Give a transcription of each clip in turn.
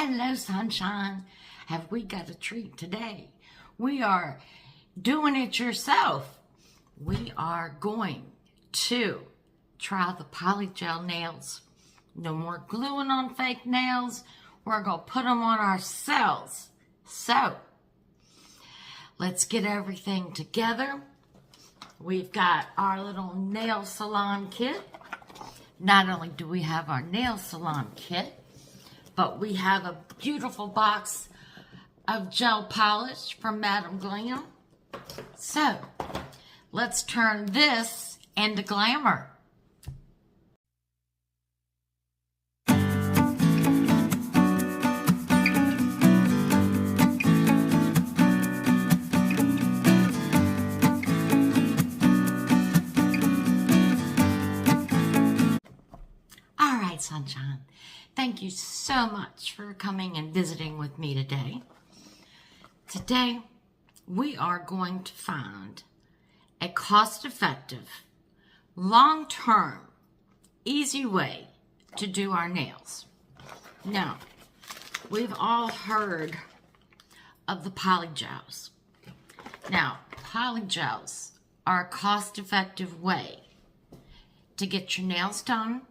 Hello, sunshine. Have we got a treat today? We are doing it yourself. We are going to try the polygel nails. No more gluing on fake nails. We're going to put them on ourselves. So, let's get everything together. We've got our little nail salon kit. Not only do we have our nail salon kit, but we have a beautiful box of gel polish from Madam Glam. So, let's turn this into glamour. All right, sunshine. Thank you so much for coming and visiting with me today. Today, we are going to find a cost-effective, long-term, easy way to do our nails. Now, we've all heard of the polygels. Now, polygels are a cost-effective way to get your nails done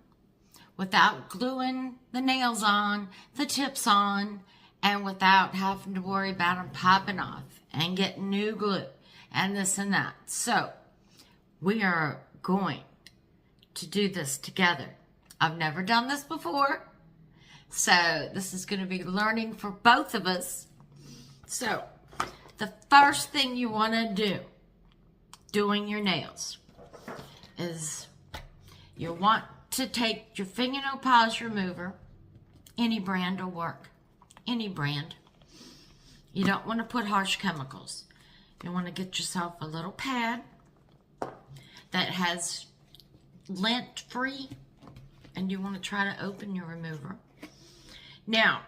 without gluing the nails on, the tips on, and without having to worry about them popping off and getting new glue and this and that. So, we are going to do this together. I've never done this before, so this is going to be learning for both of us. So, the first thing you want to do doing your nails is you want to take your fingernail polish remover. Any brand will work. Any brand. You don't want to put harsh chemicals. You want to get yourself a little pad that has lint free, and you want to try to open your remover. Now,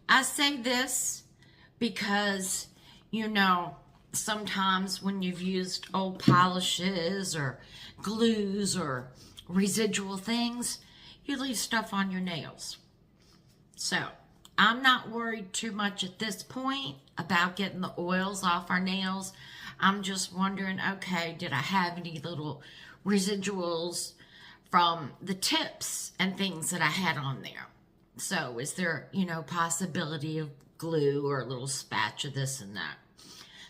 I say this because, you know, sometimes when you've used old polishes or glues or residual things, you leave stuff on your nails. So, I'm not worried too much at this point about getting the oils off our nails. I'm just wondering, okay, did I have any little residuals from the tips and things that I had on there? So, is there, you know, possibility of glue or a little spatch of this and that?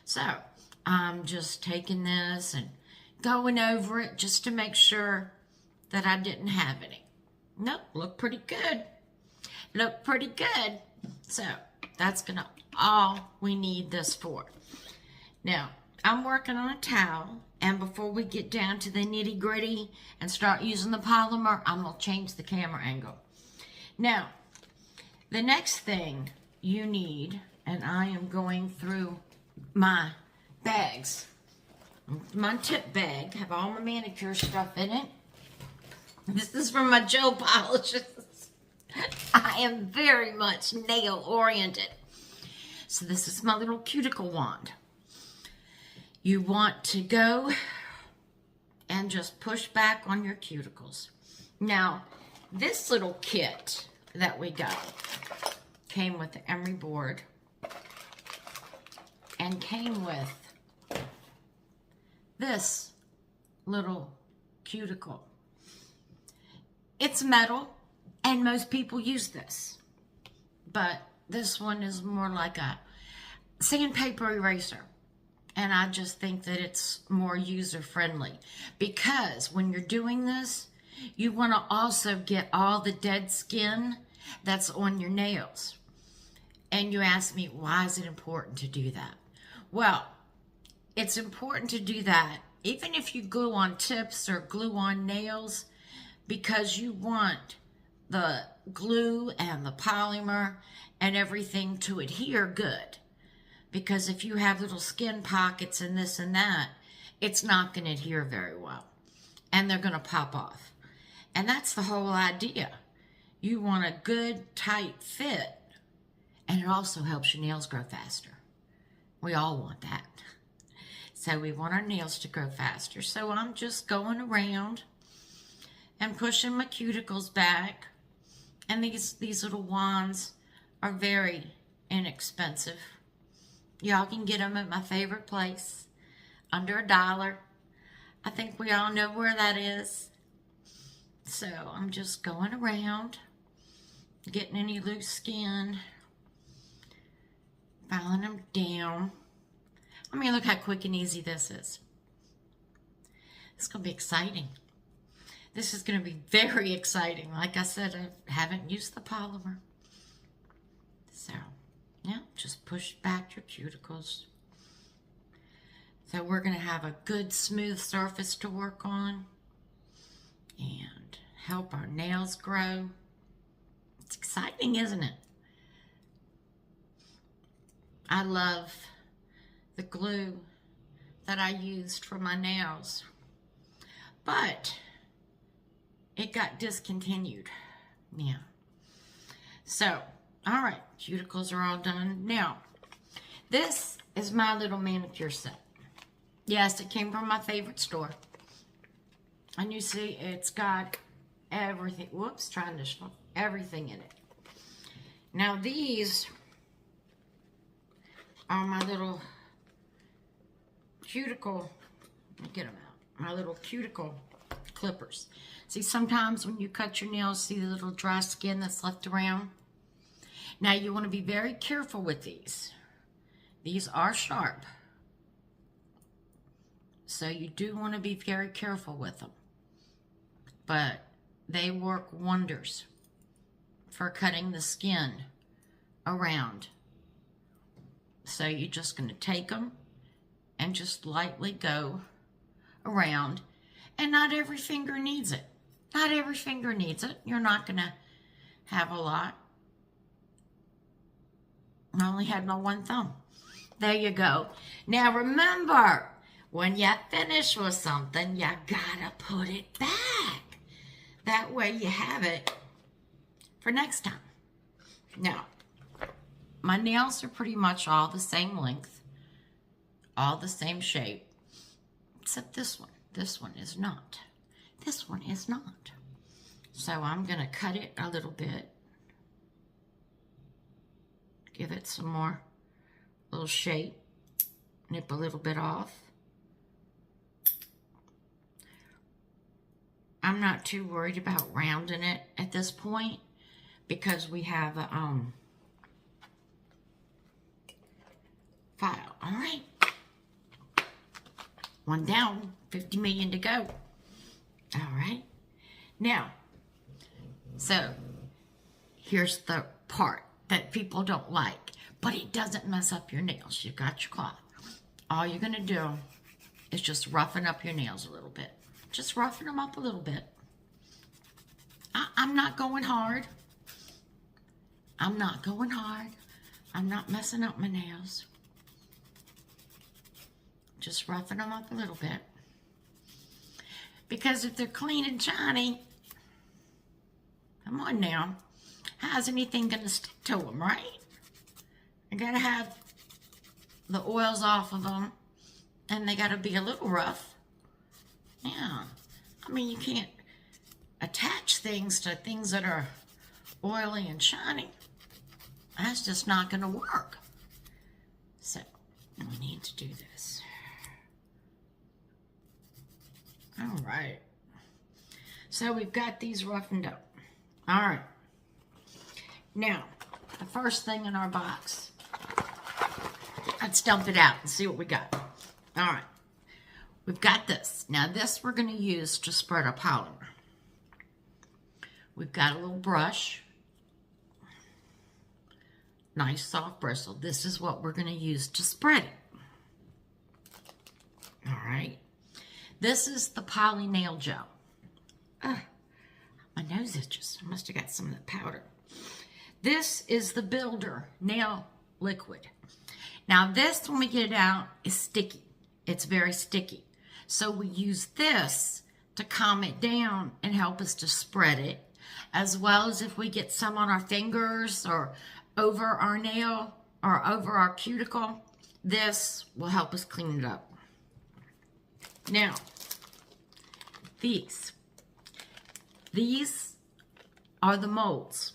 So, I'm just taking this and going over it just to make sure that I didn't have any. Nope, look pretty good. Look pretty good. So, that's gonna all we need this for. Now, I'm working on a towel, and before we get down to the nitty gritty and start using the polymer, I'm gonna change the camera angle. Now, the next thing you need, and I am going through my bags. My tip bag, have all my manicure stuff in it. This is from my gel polishes. I am very much nail oriented. So this is my little cuticle wand. You want to go and just push back on your cuticles. Now, this little kit that we got came with the emery board and came with this little cuticle. It's metal, and most people use this. But this one is more like a sandpaper eraser. And I just think that it's more user-friendly. Because when you're doing this, you want to also get all the dead skin that's on your nails. And you ask me, why is it important to do that? Well, it's important to do that even if you glue on tips or glue on nails, because you want the glue and the polymer and everything to adhere good. Because if you have little skin pockets and this and that, it's not going to adhere very well. And they're going to pop off. And that's the whole idea. You want a good, tight fit. And it also helps your nails grow faster. We all want that. So we want our nails to grow faster. So I'm just going around and pushing my cuticles back. And these little wands are very inexpensive. Y'all can get them at my favorite place, under $1. I think we all know where that is. So I'm just going around, getting any loose skin, filing them down. I mean, look how quick and easy this is. It's going to be exciting. This is going to be very exciting. Like I said, I haven't used the polymer. So, yeah, just push back your cuticles. So we're going to have a good smooth surface to work on and help our nails grow. It's exciting, isn't it? I love the glue that I used for my nails, but it got discontinued. Yeah. So, all right, cuticles are all done. Now, this is my little manicure set. Yes, it came from my favorite store. And you see, it's got everything. Whoops, trying to show everything in it. Now, these are my little cuticle. Let me get them out. My little cuticle clippers. See, sometimes when you cut your nails, see the little dry skin that's left around? Now, you want to be very careful with these. These are sharp. So you do want to be very careful with them. But they work wonders for cutting the skin around. So you're just going to take them and just lightly go around. And not every finger needs it. Not every finger needs it. You're not going to have a lot. I only had my one thumb. There you go. Now remember, when you finish with something, you gotta put it back. That way you have it for next time. Now, my nails are pretty much all the same length, all the same shape, except this one. This one is not. This one is not. So I'm gonna cut it a little bit. Give it some more little shape. Nip a little bit off. I'm not too worried about rounding it at this point because we have a file. All right. One down, 50 million to go. All right. Now, so here's the part that people don't like, but it doesn't mess up your nails. You've got your cloth. All you're going to do is just roughen up your nails a little bit. Just roughen them up a little bit. I'm not going hard. I'm not going hard. I'm not messing up my nails. Just roughen them up a little bit. Because if they're clean and shiny, come on now, how's anything going to stick to them, right? I got to have the oils off of them, and they got to be a little rough. Yeah, I mean, you can't attach things to things that are oily and shiny. That's just not going to work. So, we need to do this. All right. So, we've got these roughened up. All right. Now, the first thing in our box, let's dump it out and see what we got. All right. We've got this. Now this we're going to use to spread our polymer. We've got a little brush. Nice soft bristle. This is what we're going to use to spread it. All right. This is the poly nail gel. My nose itches. I must have got some of that powder. This is the Builder Nail Liquid. Now this, when we get it out, is sticky. It's very sticky. So we use this to calm it down and help us to spread it, as well as if we get some on our fingers or over our nail or over our cuticle, this will help us clean it up. Now, these are the molds.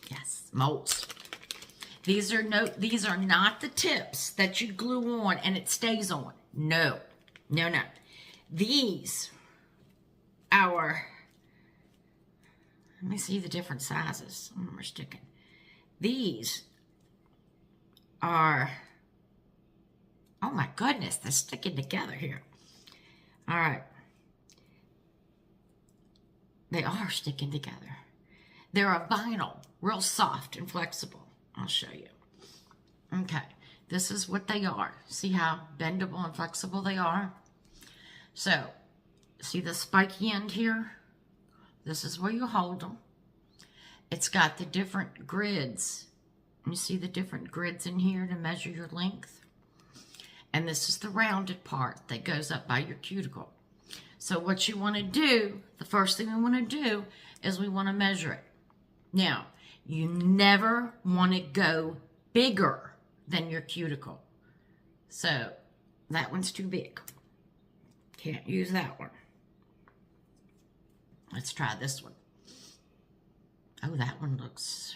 Yes, molds. These are not the tips that you glue on and it stays on. No, no, no. These are, let me see the different sizes. Some of them are sticking. These are, oh my goodness, they're sticking together here. All right. They are sticking together. They're a vinyl, real soft and flexible. I'll show you. Okay, this is what they are. See how bendable and flexible they are? So, see the spiky end here? This is where you hold them. It's got the different grids. You see the different grids in here to measure your length? And this is the rounded part that goes up by your cuticle. So what you want to do, the first thing we want to do is we want to measure it. Now, you never want to go bigger than your cuticle. So that one's too big. Can't use that one. Let's try this one. Oh, that one looks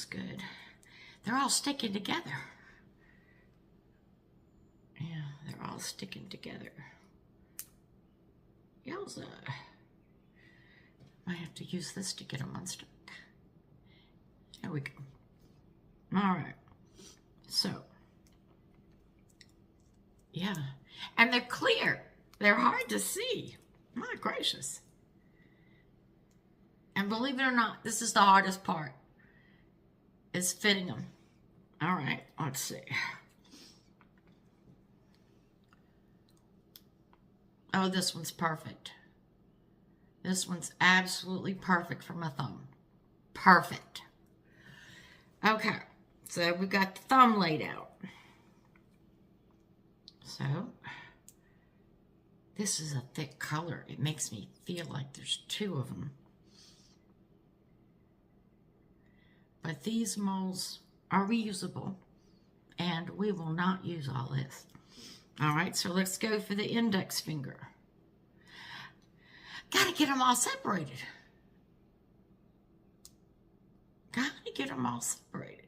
good. They're all sticking together. Yeah, they're all sticking together. Yowza. Might have to use this to get them unstuck. There we go. All right. So, yeah. And they're clear. They're hard to see. My gracious. And believe it or not, this is the hardest part, is fitting them. All right, let's see. Oh, this one's perfect. This one's absolutely perfect for my thumb. Perfect. Okay, so we've got the thumb laid out. So, this is a thick color. It makes me feel like there's two of them. But these molds are reusable, and we will not use all this. All right, so let's go for the index finger. Gotta get them all separated. Gotta get them all separated.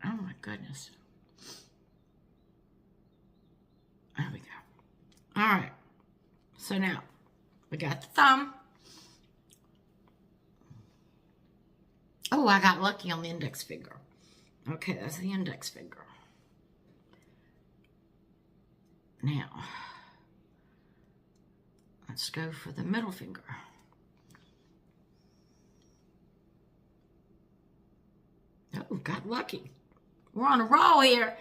Oh my goodness. There we go. All right, so now we got the thumb. Oh, I got lucky on the index finger. Okay, that's the index finger. Now, let's go for the middle finger. Oh, got lucky. We're on a roll here.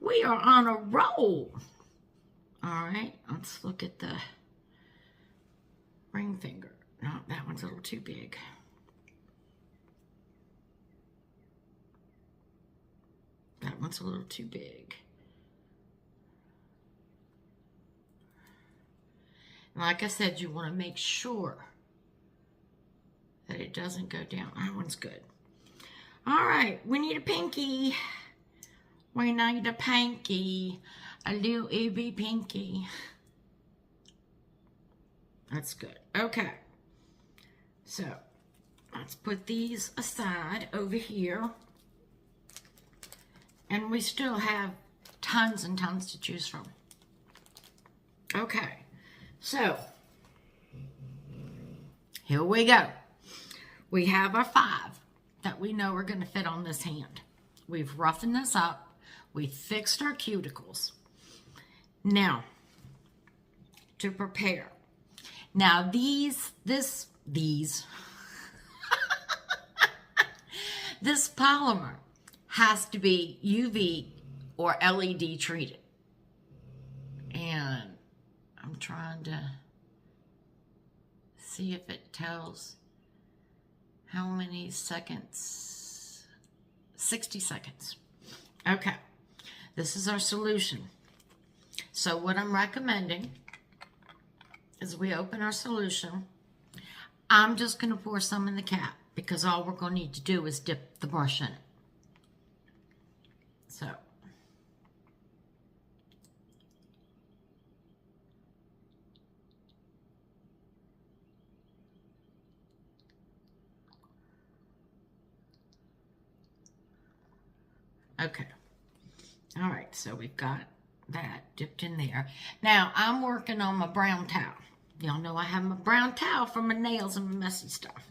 We are on a roll. All right, let's look at the ring finger. No, that one's a little too big. That one's a little too big. Like I said, you want to make sure that it doesn't go down. That one's good. All right, we need a pinky. We need a pinky. A little itty pinky. That's good. Okay. So, let's put these aside over here. And we still have tons and tons to choose from. Okay. So, here we go. We have our 5 that we know are going to fit on this hand. We've roughened this up. We fixed our cuticles. Now, to prepare. Now, these, this polymer has to be UV or LED treated. And I'm trying to see if it tells how many seconds. 60 seconds. Okay, this is our solution. So what I'm recommending is we open our solution. I'm just going to pour some in the cap because all we're going to need to do is dip the brush in it. So, Okay. All right, so we've got that dipped in there. Now, I'm working on my brown towel. Y'all know I have my brown towel for my nails and my messy stuff.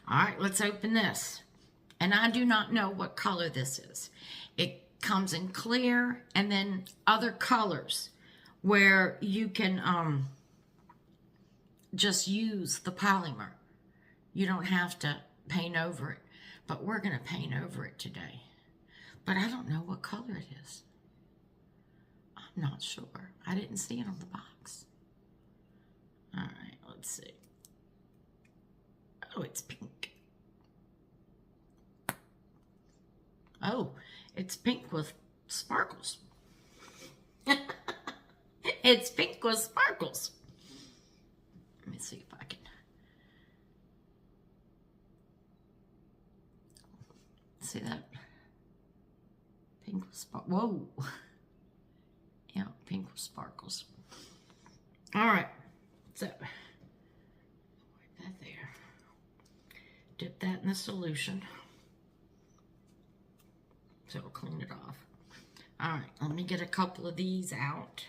All right, let's open this. And I do not know what color this is. It comes in clear and then other colors where you can just use the polymer. You don't have to paint over it, but we're going to paint over it today. But I don't know what color it is. I'm not sure. I didn't see it on the box. All right, let's see. Oh, it's pink. Oh, it's pink with sparkles. It's pink with sparkles. Let me see if I can. See that? Pink with sparkles. Whoa. Yeah, pink with sparkles. All right. So, wipe that there. Dip that in the solution. So it'll clean it off. All right, let me get a couple of these out,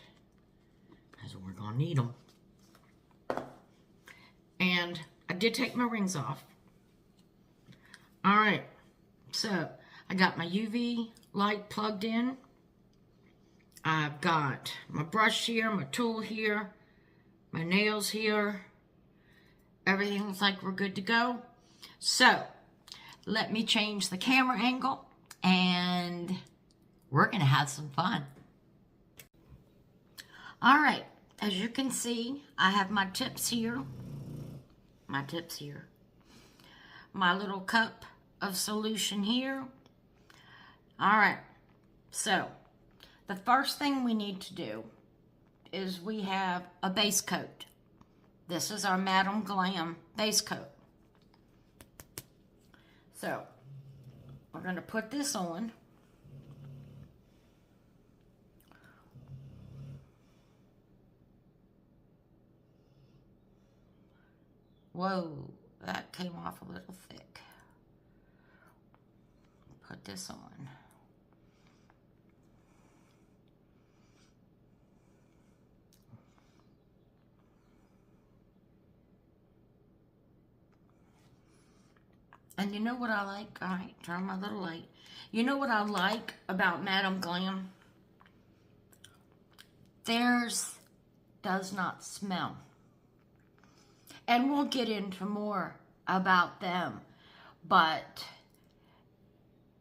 because we're going to need them. And I did take my rings off. All right, so I got my UV light plugged in. I've got my brush here, my tool here, my nails here. Everything looks like we're good to go. So let me change the camera angle and we're going to have some fun. All right, as you can see, I have my tips here. My tips here. My little cup of solution here. All right, so the first thing we need to do is we have a base coat. This is our Madam Glam base coat. So we're going to put this on. Whoa, that came off a little thick. Put this on. And you know what I like? All right, turn my little light. You know what I like about Madam Glam? Theirs does not smell. And we'll get into more about them. But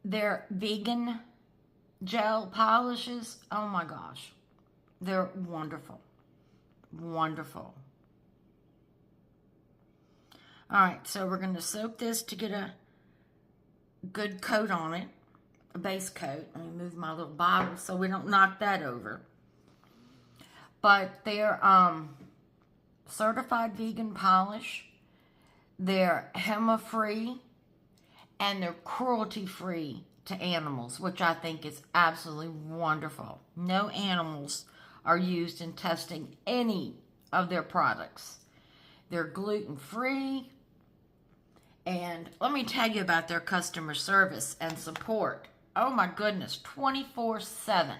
their vegan gel polishes, oh my gosh, they're wonderful. Wonderful. All right, so we're going to soak this to get a good coat on it, a base coat. Let me move my little bottle so we don't knock that over. But they're certified vegan polish. They're HEMA-free, and they're cruelty-free to animals, which I think is absolutely wonderful. No animals are used in testing any of their products. They're gluten-free. And let me tell you about their customer service and support. Oh my goodness, 24/7.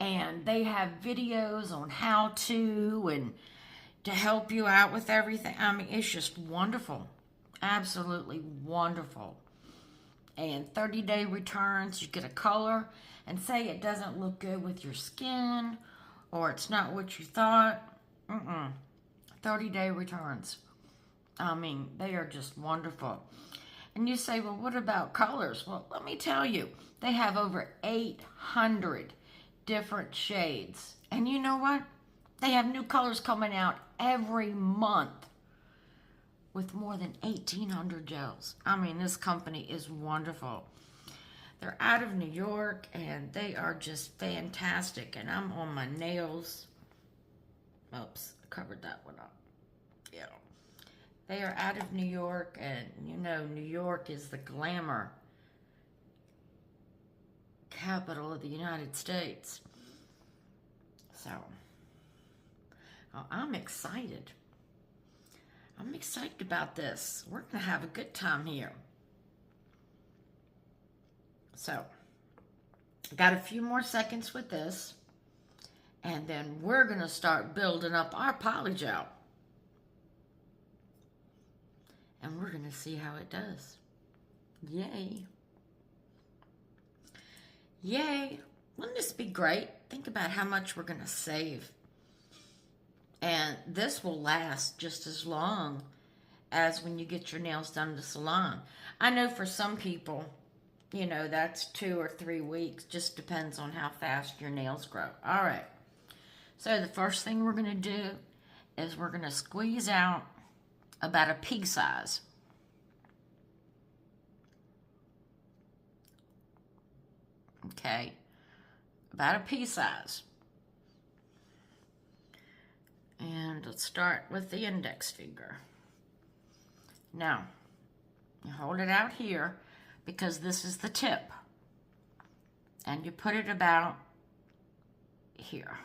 And they have videos on how to and to help you out with everything. I mean, it's just wonderful. Absolutely wonderful. And 30-day returns. You get a color and say it doesn't look good with your skin or it's not what you thought. 30-day returns. I mean, they are just wonderful. And you say, well, what about colors? Well, let me tell you, they have over 800 different shades. And you know what? They have new colors coming out every month with more than 1,800 gels. I mean, this company is wonderful. They're out of New York, and they are just fantastic. And I'm on my nails. Oops, I covered that one up. Yeah. They are out of New York, and you know, New York is the glamour capital of the United States. So, I'm excited. I'm excited about this. We're going to have a good time here. So, got a few more seconds with this. And then we're going to start building up our polygel. And we're going to see how it does. Yay. Yay. Wouldn't this be great? Think about how much we're going to save. And this will last just as long as when you get your nails done in the salon. I know for some people, you know, that's 2 or 3 weeks. Just depends on how fast your nails grow. All right. So the first thing we're going to do is we're going to squeeze out about a pea size. Okay. About a pea size. And let's start with the index finger. Now, you hold it out here because this is the tip. And you put it about here.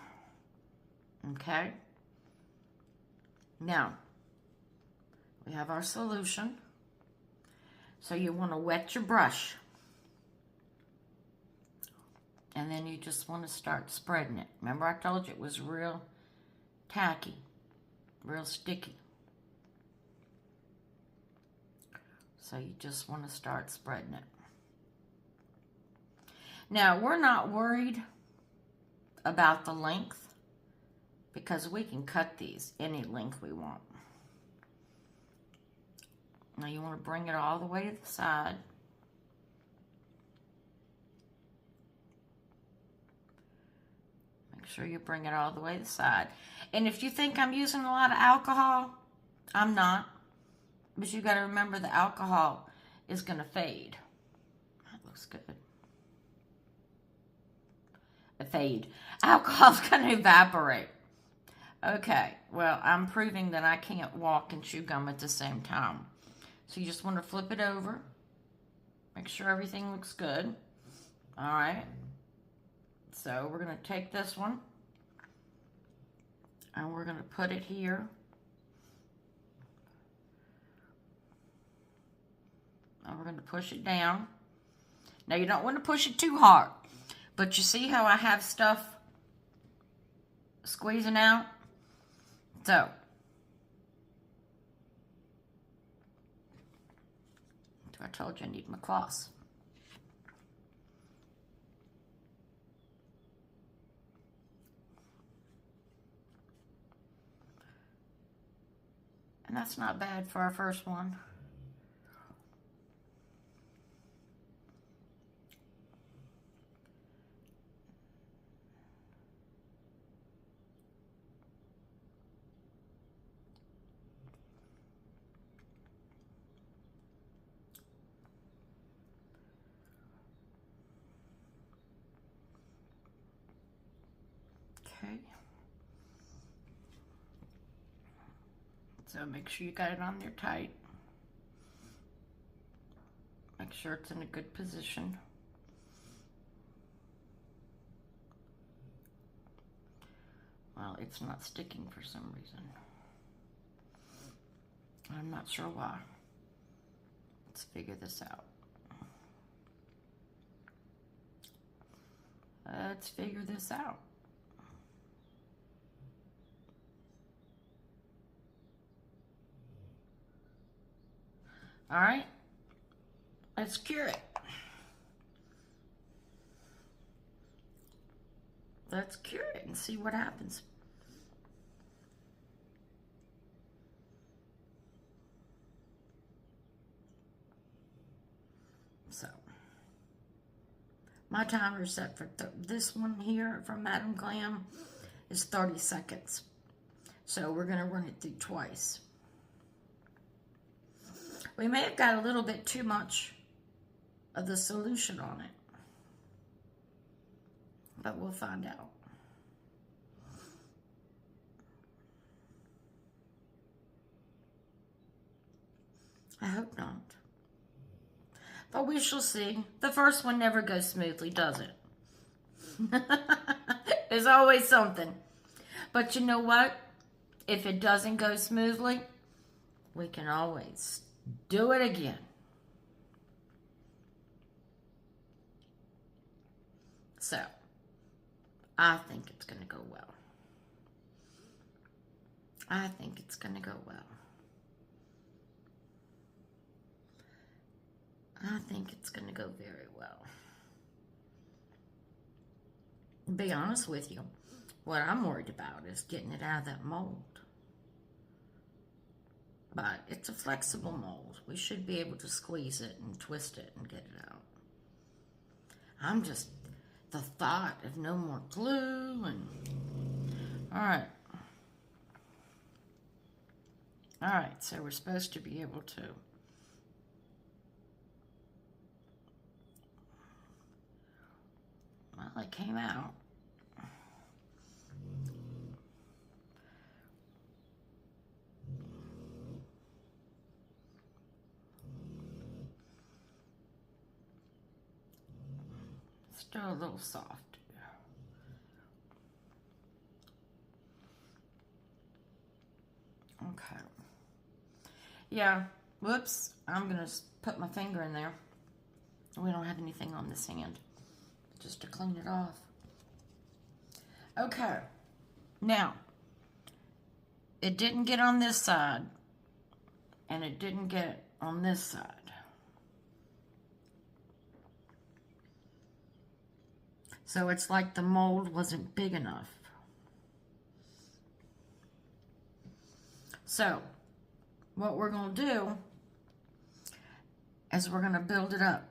Okay? Now, we have our solution. So you want to wet your brush. And then you just want to start spreading it. Remember I told you it was real tacky, real sticky. So you just want to start spreading it. Now, we're not worried about the length because we can cut these any length we want. Now you want to bring it all the way to the side. Make sure you bring it all the way to the side. And if you think I'm using a lot of alcohol, I'm not. But you got to remember the alcohol is going to fade. That looks good. Fade. Alcohol's going to evaporate. Okay, well, I'm proving that I can't walk and chew gum at the same time. So you just want to flip it over. Make sure everything looks good. All right. So we're going to take this one. And we're going to put it here. And we're going to push it down. Now you don't want to push it too hard. But you see how I have stuff squeezing out? So I told you I need my cloths. And that's not bad for our first one. Okay. So make sure you got it on there tight. Make sure it's in a good position. Well, it's not sticking for some reason. I'm not sure why. Let's figure this out. Let's figure this out. All right, let's cure it. Let's cure it and see what happens. So, my timer set for this one here from Madam Glam is 30 seconds. So we're going to run it through twice. We may have got a little bit too much of the solution on it, but we'll find out. I hope not. But we shall see. The first one never goes smoothly, does it? There's always something. But you know what? If it doesn't go smoothly, we can always do it again. So, I think it's going to go well. I think it's going to go well. I think it's going to go very well. To be honest with you, what I'm worried about is getting it out of that mold. But it's a flexible mold. We should be able to squeeze it and twist it and get it out. I'm just, the thought of no more glue and, all right. All right, so we're supposed to be able to well, it came out. Still a little soft. Okay. Yeah, whoops, I'm gonna put my finger in there. We don't have anything on this hand, just to clean it off. Okay, now, it didn't get on this side, and it didn't get on this side. So it's like the mold wasn't big enough. So, what we're going to do is we're going to build it up.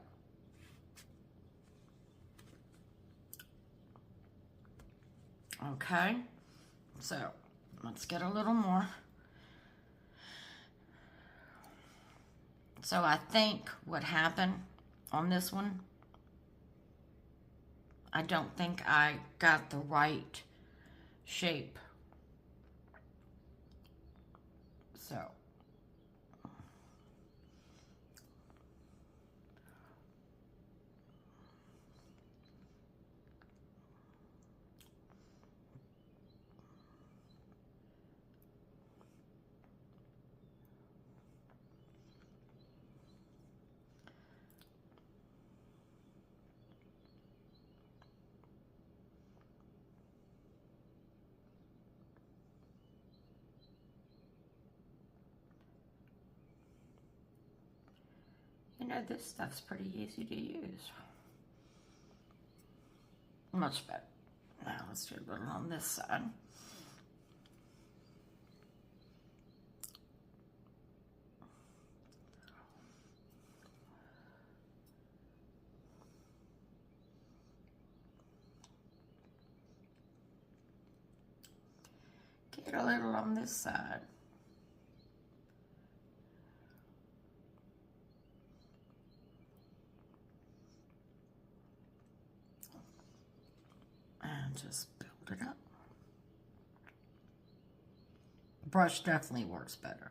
Okay, so let's get a little more. So I think what happened on this one, I don't think I got the right shape. So, you know, this stuff's pretty easy to use. Much better. Now let's do a little on this side. Get a little on this side. And just build it up. Brush definitely works better.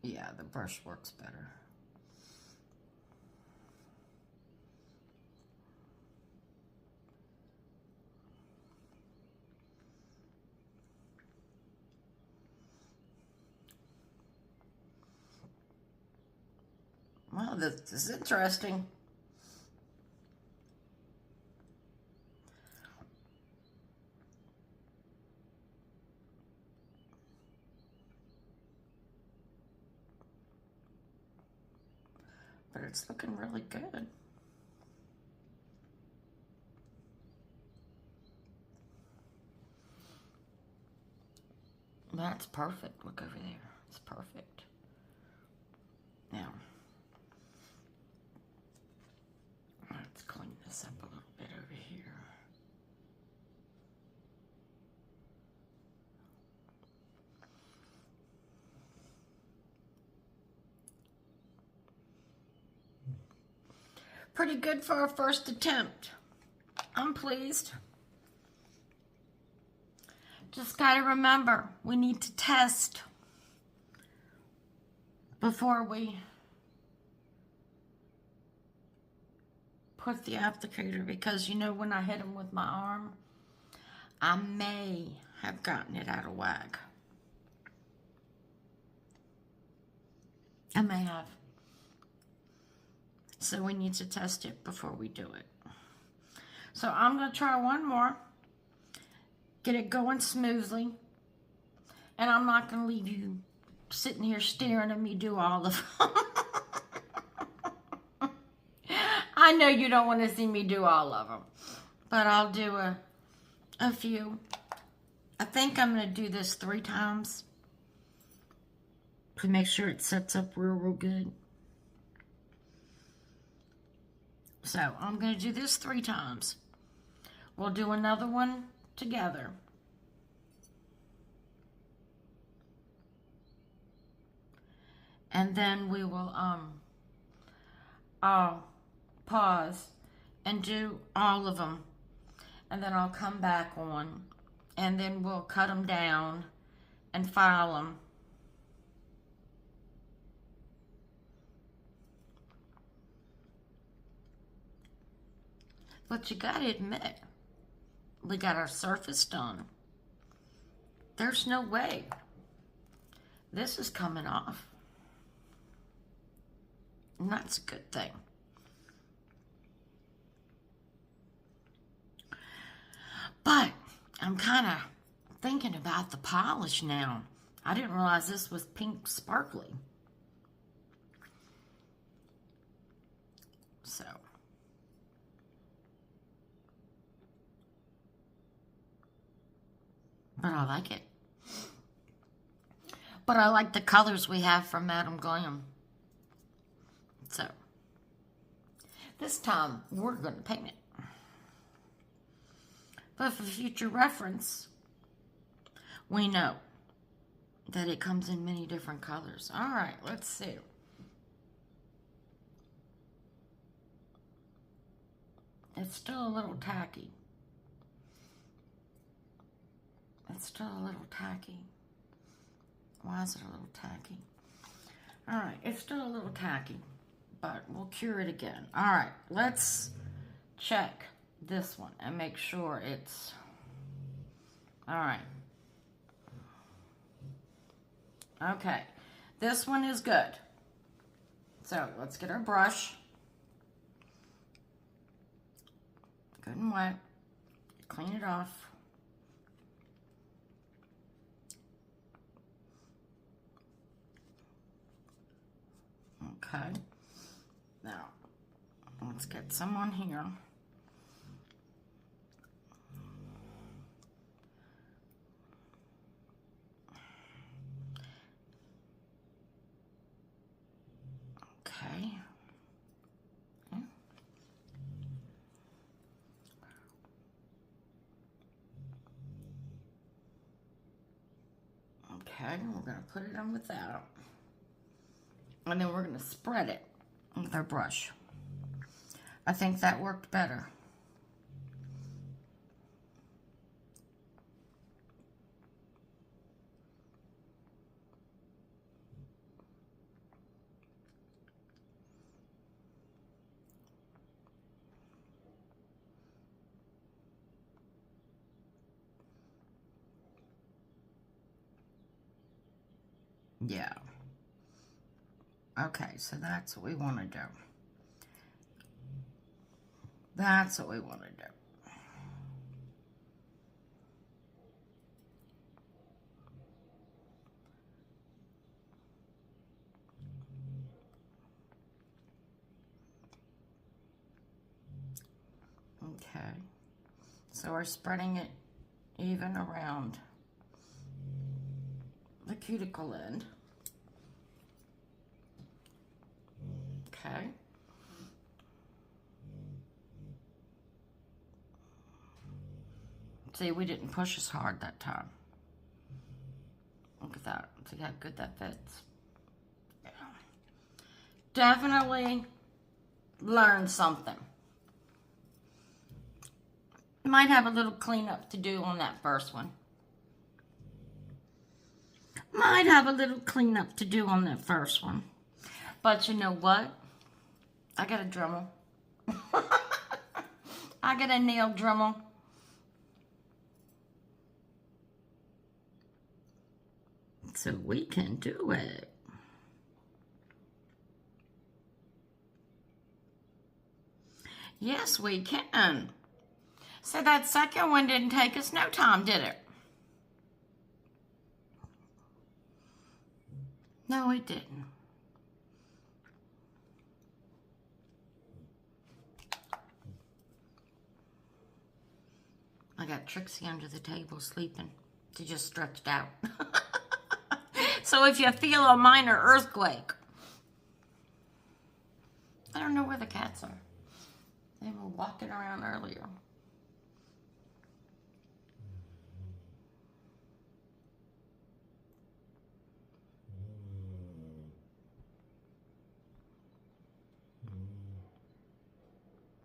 Yeah, the brush works better. Well, this is interesting. But it's looking really good. That's perfect. Look over there. It's perfect. Now, let's clean this up a little bit over here. Pretty good for our first attempt. I'm pleased. Just gotta remember, we need to test before we put the applicator, because you know, when I hit them with my arm, I may have gotten it out of whack. I may have. So we need to test it before we do it. So I'm going to try one more. Get it going smoothly. And I'm not going to leave you sitting here staring at me do all of them. I know you don't want to see me do all of them. But I'll do a few. I think I'm going to do this 3 times. To make sure it sets up real good. So I'm going to do this 3 times. We'll do another one together. And then we will I'll pause and do all of them. And then I'll come back on. And then we'll cut them down and file them. But you gotta admit, we got our surface done. There's no way this is coming off. And that's a good thing. But I'm kind of thinking about the polish now. I didn't realize this was pink sparkly. So. But I like it. But I like the colors we have from Madam Glam. So, this time we're going to paint it. But for future reference, we know that it comes in many different colors. All right, let's see. It's still a little tacky. It's still a little tacky. Why is it a little tacky? All right, it's still a little tacky, but we'll cure it again. All right, let's check this one and make sure it's... All right. Okay, this one is good. So let's get our brush. Good and wet. Clean it off. Okay, now let's get some on here. Okay. Okay, we're going to put it on with that. And then we're going to spread it with our brush. I think that worked better. Yeah. Okay, so that's what we want to do. That's what we want to do. Okay. So we're spreading it even around the cuticle end. Okay. See, we didn't push as hard that time. Look at that. See how good that fits. Yeah. Definitely learned something. Might have a little cleanup to do on that first one. Might have a little cleanup to do on that first one. But you know what? I got a Dremel. I got a nail Dremel. So we can do it. Yes, we can. So that second one didn't take us no time, did it? No, it didn't. I got Trixie under the table sleeping. She just stretched out. So if you feel a minor earthquake, I don't know where the cats are. They were walking around earlier.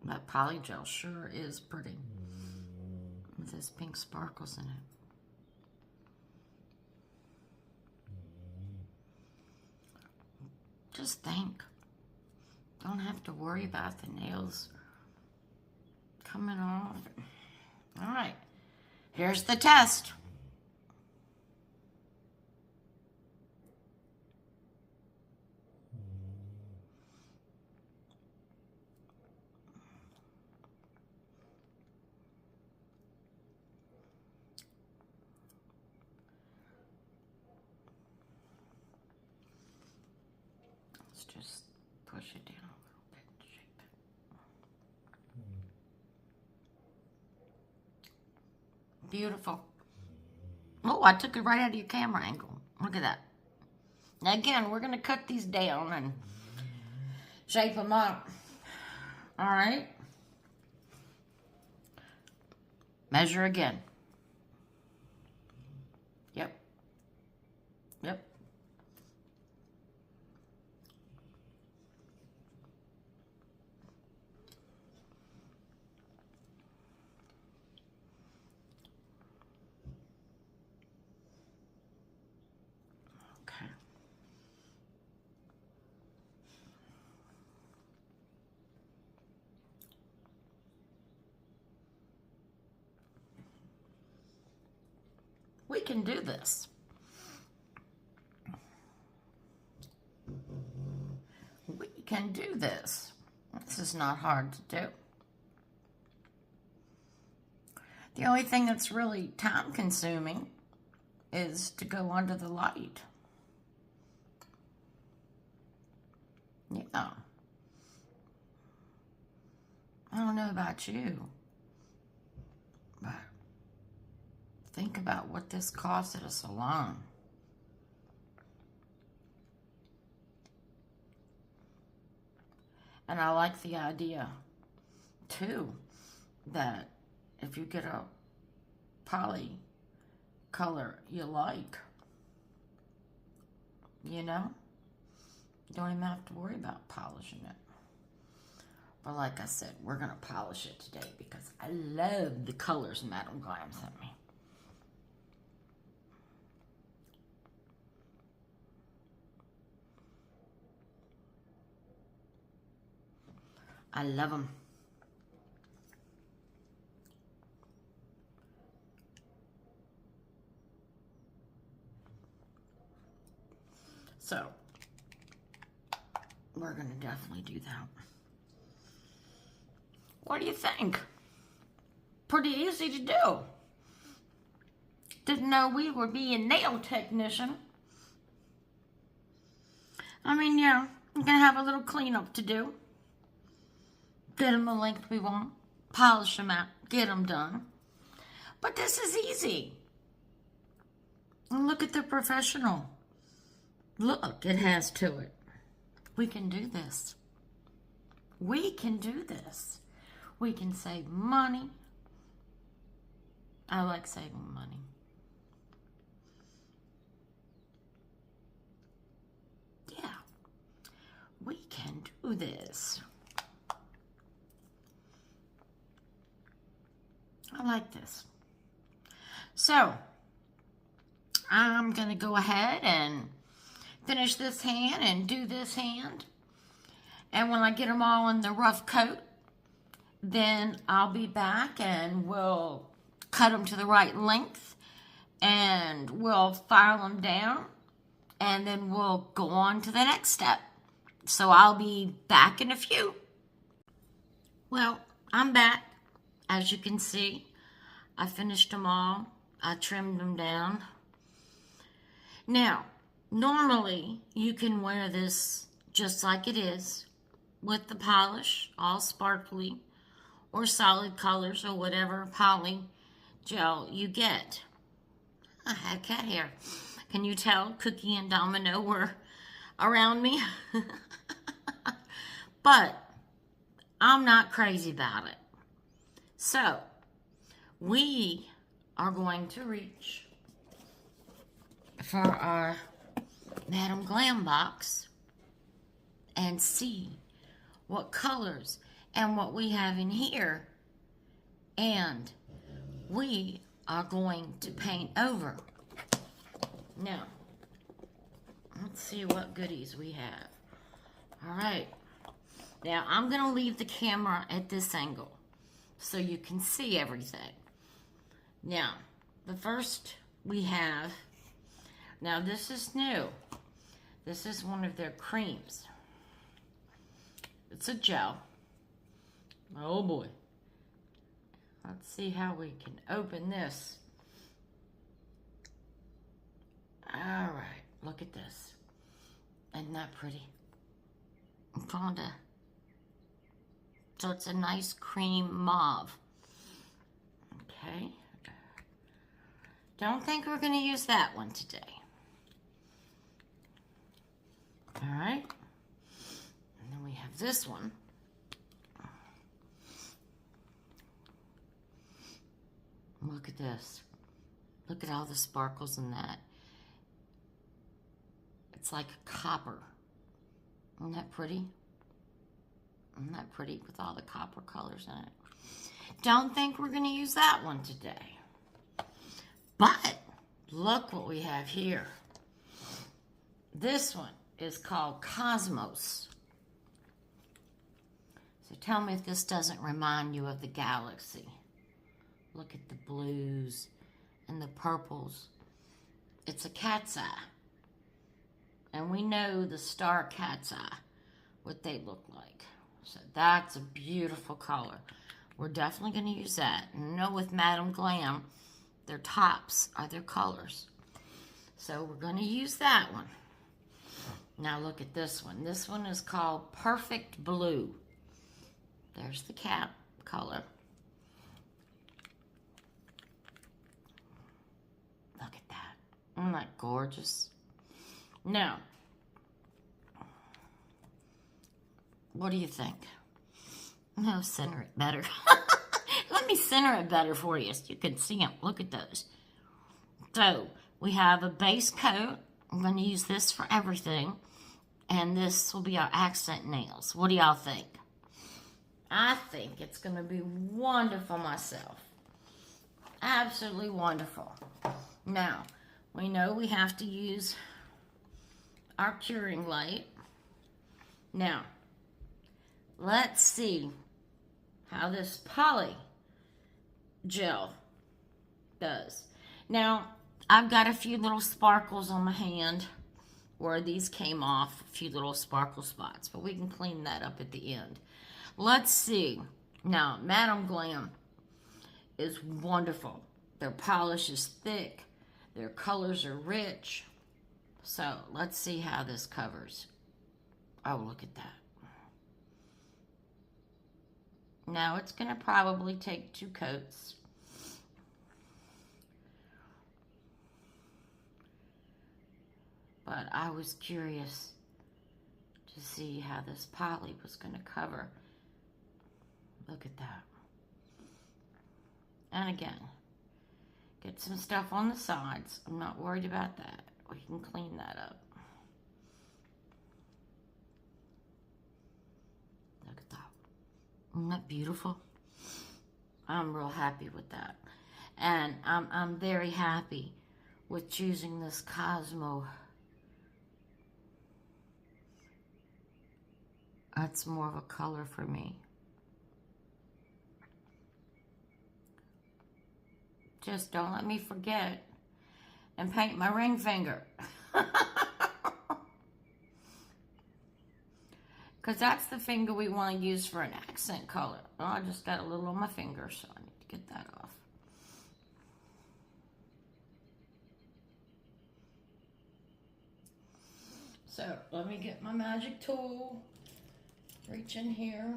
That polygel sure is pretty. With those pink sparkles in it. Just think. Don't have to worry about the nails coming off. All right. Here's the test. Let's just push it down a little bit and shape it. Beautiful. Oh, I took it right out of your camera angle. Look at that. Now again, we're going to cut these down and shape them up. All right. Measure again. Yep. Yep. Okay. We can do this. We can do this. This is not hard to do. The only thing that's really time consuming is to go under the light. Yeah. I don't know about you, but think about what this costs at a salon. And I like the idea, too, that if you get a poly color you like, you know, you don't even have to worry about polishing it. But like I said, we're going to polish it today because I love the colors Madam Glam sent me. I love them. So, we're going to definitely do that. What do you think? Pretty easy to do. Didn't know we would be a nail technician. I mean, yeah, we're going to have a little cleanup to do. Get them the length we want. Polish them out. Get them done. But this is easy. And look at the professional. Look, it has to it. We can do this. We can do this. We can save money. I like saving money. Yeah. We can do this. I like this. So, I'm going to go ahead and finish this hand and do this hand. And when I get them all in the rough coat, then I'll be back and we'll cut them to the right length and we'll file them down and then we'll go on to the next step. So I'll be back in a few. Well, I'm back. As you can see, I finished them all. I trimmed them down. Now, normally you can wear this just like it is with the polish, all sparkly, or solid colors, or whatever poly gel you get. I had cat hair. Can you tell Cookie and Domino were around me? But I'm not crazy about it. So, we are going to reach for our Madam Glam box and see what colors and what we have in here. And we are going to paint over. Now, let's see what goodies we have. All right. Now, I'm going to leave the camera at this angle so you can see everything. Now, the first we have, now this is new. This is one of their creams. It's a gel. Oh boy. Let's see how we can open this. All right, look at this. Isn't that pretty? Fonda. So it's a nice cream mauve. Okay. Don't think we're going to use that one today. All right. And then we have this one. Look at this. Look at all the sparkles in that. It's like a copper. Isn't that pretty? Isn't that pretty with all the copper colors in it? Don't think we're going to use that one today. But look what we have here. This one is called Cosmos. So tell me if this doesn't remind you of the galaxy. Look at the blues and the purples. It's a cat's eye. And we know the star cat's eye, what they look like. So that's a beautiful color. We're definitely going to use that. And you know with Madam Glam, their tops are their colors. So we're going to use that one. Now look at this one. This one is called Perfect Blue. There's the cat color. Look at that. Isn't that gorgeous? Now, what do you think? No, center it better. Let me center it better for you so you can see them. Look at those. So, we have a base coat. I'm going to use this for everything. And this will be our accent nails. What do y'all think? I think it's going to be wonderful myself. Absolutely wonderful. Now, we know we have to use our curing light. Now, let's see how this poly gel does. Now, I've got a few little sparkles on my hand where these came off, a few little sparkle spots, but we can clean that up at the end. Let's see. Now, Madam Glam is wonderful. Their polish is thick. Their colors are rich. So, let's see how this covers. Oh, look at that. Now, it's going to probably take 2 coats. But I was curious to see how this poly was going to cover. Look at that. And again, get some stuff on the sides. I'm not worried about that. We can clean that up. Look at that. Isn't that beautiful? I'm real happy with that. And I'm very happy with choosing this Cosmo. That's more of a color for me. Just don't let me forget and paint my ring finger. Because that's the finger we want to use for an accent color. Well, I just got a little on my finger, so I need to get that off. So let me get my magic tool. Reach in here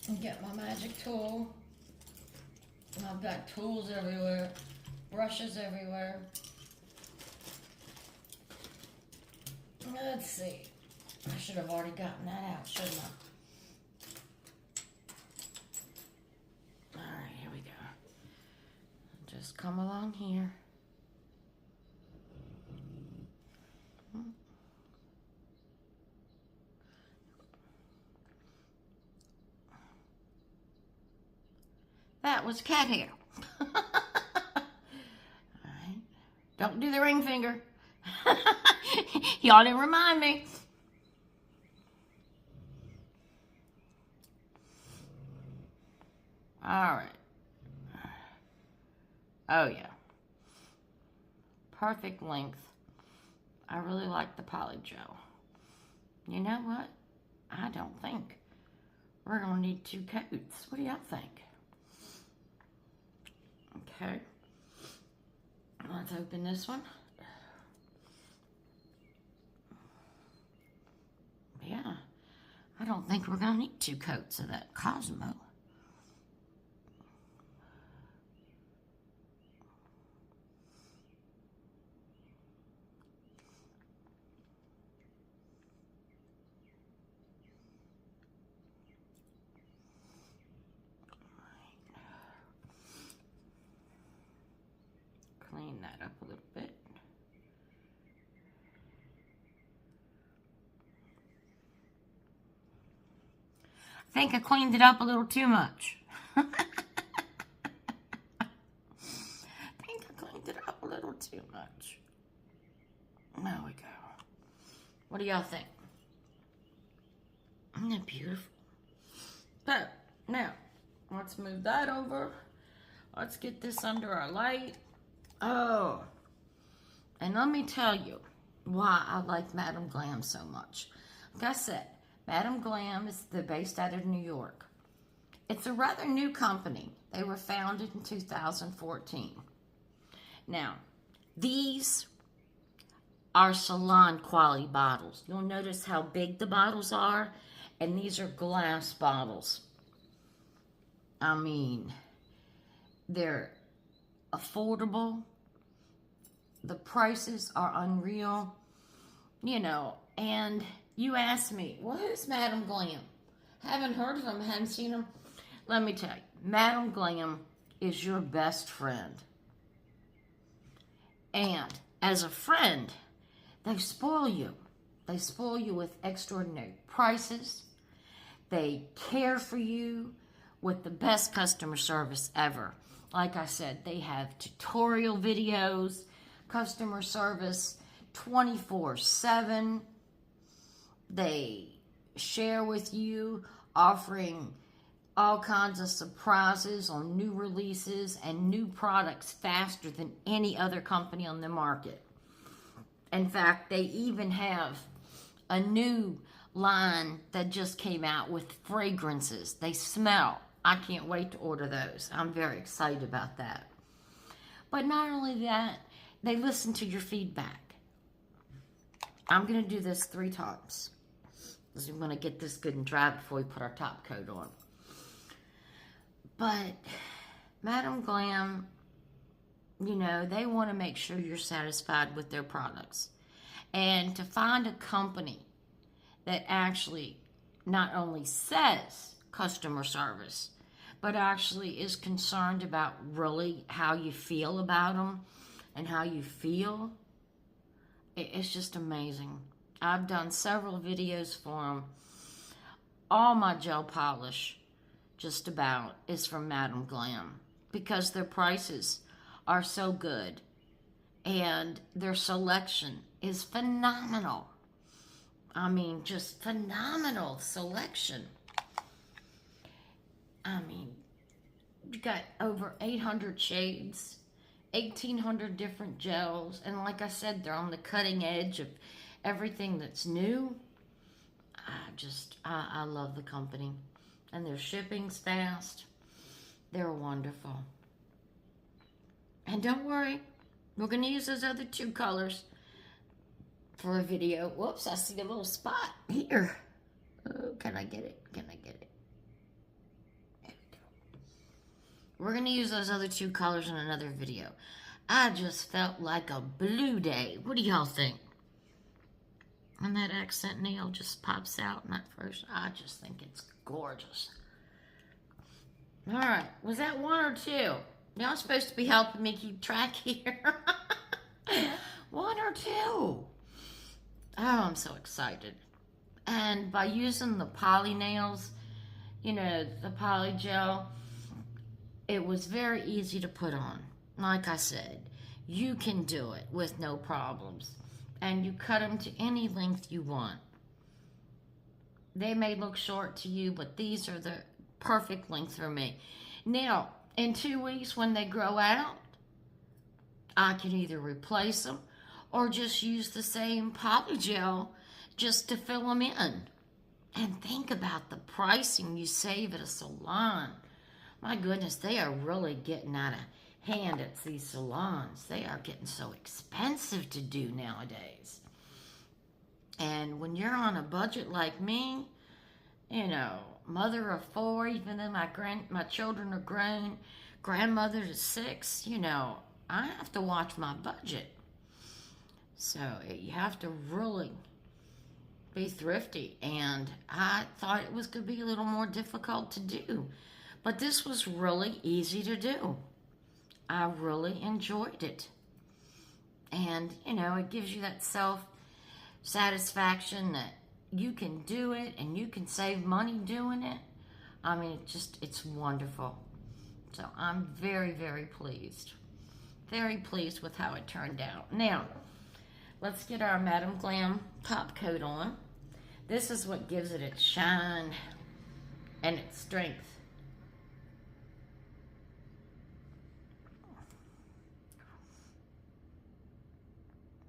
and get my magic tool. And I've got tools everywhere, brushes everywhere. Let's see. I should have already gotten that out, shouldn't I? Alright, here we go. Just come along here. That was cat hair. Alright. Don't do the ring finger. Y'all didn't remind me. Alright. Oh yeah. Perfect length. I really like the poly gel. You know what? I don't think we're going to need 2 coats. What do y'all think? Okay. Let's open this one. Yeah. I don't think we're going to need 2 coats of that Cosmo. Clean that up a little bit. I think I cleaned it up a little too much. I think I cleaned it up a little too much. There we go. What do y'all think? Isn't that beautiful? So, now, let's move that over. Let's get this under our light. Oh, and let me tell you why I like Madam Glam so much. Like I said, Madam Glam is based out of New York. It's a rather new company. They were founded in 2014. Now, these are salon quality bottles. You'll notice how big the bottles are, and these are glass bottles. I mean, they're affordable. The prices are unreal, you know, and you ask me, well, who's Madam Glam? Haven't heard of them, haven't seen them. Let me tell you, Madam Glam is your best friend. And as a friend, they spoil you. They spoil you with extraordinary prices. They care for you with the best customer service ever. Like I said, they have tutorial videos, customer service 24/7. They share with you, offering all kinds of surprises on new releases and new products faster than any other company on the market. In fact, they even have a new line that just came out with fragrances. They smell. I can't wait to order those. I'm very excited about that. But not only that, they listen to your feedback. I'm going to do this 3 times, because we want to get this good and dry before we put our top coat on. But Madam Glam, you know, they want to make sure you're satisfied with their products. And to find a company that actually not only says customer service, but actually is concerned about really how you feel about them and how you feel, it's just amazing. I've done several videos for them. All my gel polish, just about, is from Madam Glam, because their prices are so good and their selection is phenomenal. I mean, just phenomenal selection. I mean, you got over 800 shades, 1,800 different gels, and like I said, they're on the cutting edge of everything that's new. I love the company. And their shipping's fast. They're wonderful. And don't worry, we're going to use those other two colors for a video. Whoops, I see the little spot here. Oh, can I get it? Can I get it? There we go. We're going to use those other two colors in another video. I just felt like a blue day. What do y'all think? And that accent nail just pops out in that first. I just think it's gorgeous. All right, was that one or two? Y'all supposed to be helping me keep track here. One or two? Oh, I'm so excited. And by using the poly nails, you know, the poly gel, it was very easy to put on. Like I said, you can do it with no problems. And you cut them to any length you want. They may look short to you, but these are the perfect length for me. Now, in 2 weeks when they grow out, I can either replace them or just use the same poly gel just to fill them in. And think about the pricing you save at a salon. My goodness, they are really getting out of hand at these salons. They are getting so expensive to do nowadays. And when you're on a budget like me, you know, mother of 4, even though my children are grown, grandmother to 6, you know, I have to watch my budget. So you have to really be thrifty. And I thought it was going to be a little more difficult to do. But this was really easy to do. I really enjoyed it. And, you know, it gives you that self-satisfaction that you can do it and you can save money doing it. I mean, it's wonderful. So I'm very, very pleased. Very pleased with how it turned out. Now, let's get our Madam Glam top coat on. This is what gives it its shine and its strength.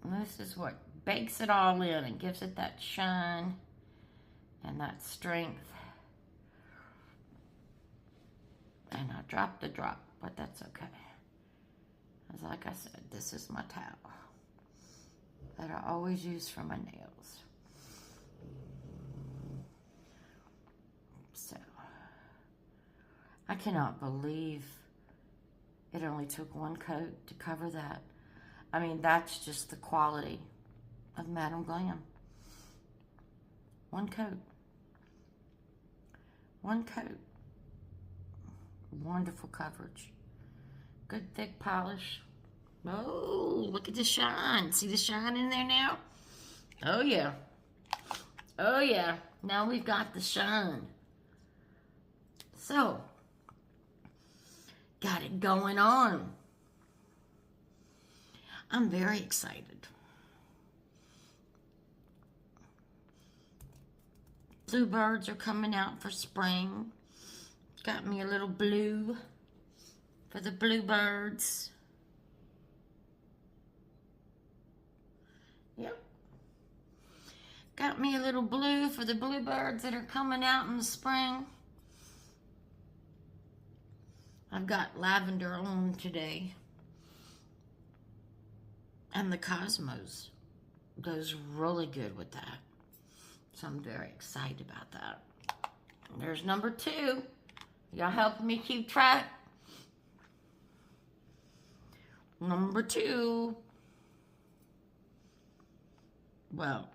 And this is what bakes it all in and gives it that shine and that strength. And I dropped the drop, but that's okay. As like I said, this is my towel that I always use for my nails. So, I cannot believe it only took one coat to cover that. I mean, that's just the quality of Madam Glam. One coat. One coat. Wonderful coverage. Good thick polish. Oh, look at the shine. See the shine in there now? Oh, yeah. Oh, yeah. Now we've got the shine. So, got it going on. I'm very excited. Bluebirds are coming out for spring. Got me a little blue for the bluebirds. Yep. Got me a little blue for the bluebirds that are coming out in the spring. I've got lavender on today. And the Cosmos goes really good with that. So I'm very excited about that. And there's number 2. Y'all helping me keep track? Number 2. Well,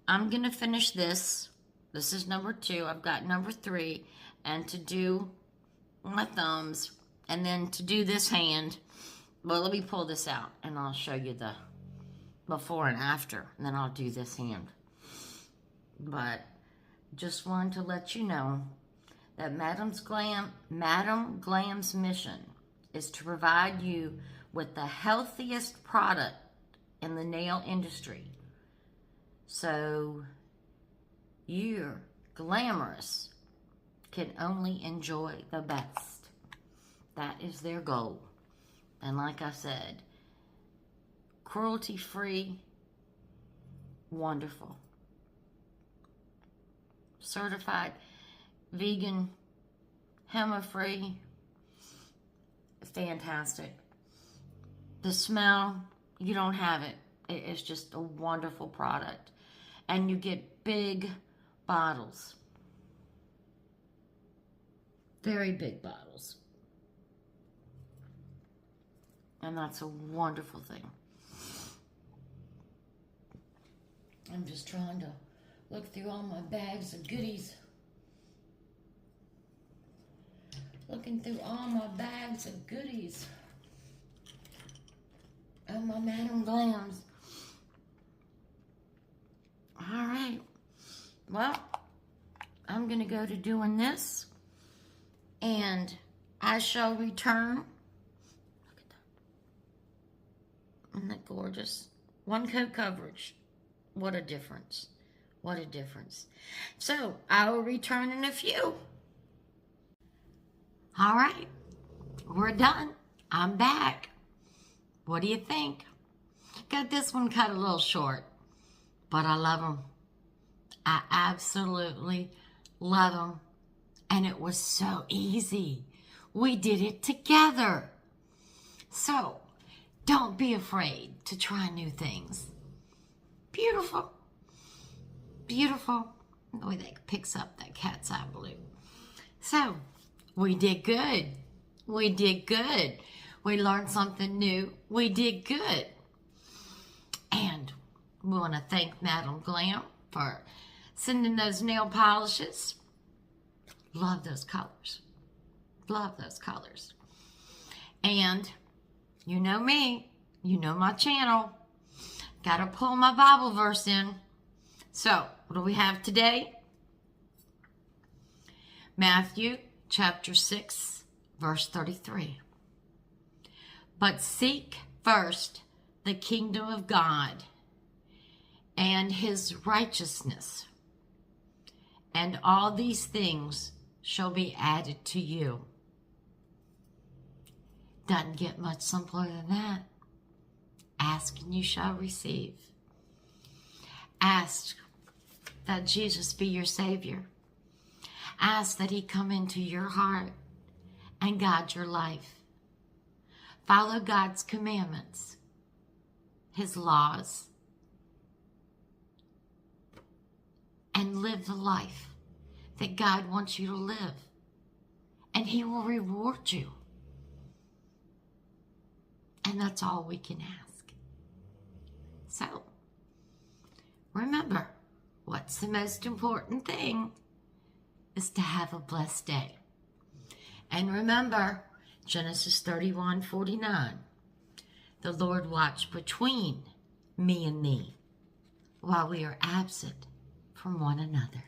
I'm going to finish this. This is number 2. I've got number 3. And to do my thumbs. And then to do this hand. Well, let me pull this out. And I'll show you the before and after. And then I'll do this hand. But just wanted to let you know that Madam Glam's mission is to provide you with the healthiest product in the nail industry. So you're glamorous can only enjoy the best. That is their goal. And like I said, cruelty-free, wonderful. certified vegan, HEMA-free. Fantastic. The smell, you don't have it. It's just a wonderful product. And you get big bottles. Very big bottles. And that's a wonderful thing. I'm just trying to look through all my bags of goodies. Looking through all my bags of goodies. Oh, my Madam Glams. All right. Well, I'm going to go to doing this. And I shall return. Look at that. Isn't that gorgeous? One coat coverage. What a difference. What a difference. So, I will return in a few. All right. We're done. I'm back. What do you think? Got this one cut a little short, but I love them. I absolutely love them. And it was so easy. We did it together. So, don't be afraid to try new things. Beautiful. Beautiful. The way that picks up that cat's eye blue. So, we did good. We did good. We learned something new. We did good. And we want to thank Madam Glam for sending those nail polishes. Love those colors. Love those colors. And you know me. You know my channel. Got to pull my Bible verse in. So, what do we have today? Matthew chapter 6, verse 33. But seek first the kingdom of God and his righteousness, and all these things shall be added to you. Doesn't get much simpler than that. Ask and you shall receive. Ask that Jesus be your Savior. Ask that he come into your heart and guide your life. Follow God's commandments, his laws, and live the life that God wants you to live. And he will reward you. And that's all we can ask. So, remember, what's the most important thing is to have a blessed day. And remember, Genesis 31:49, the Lord watched between me and thee while we are absent from one another.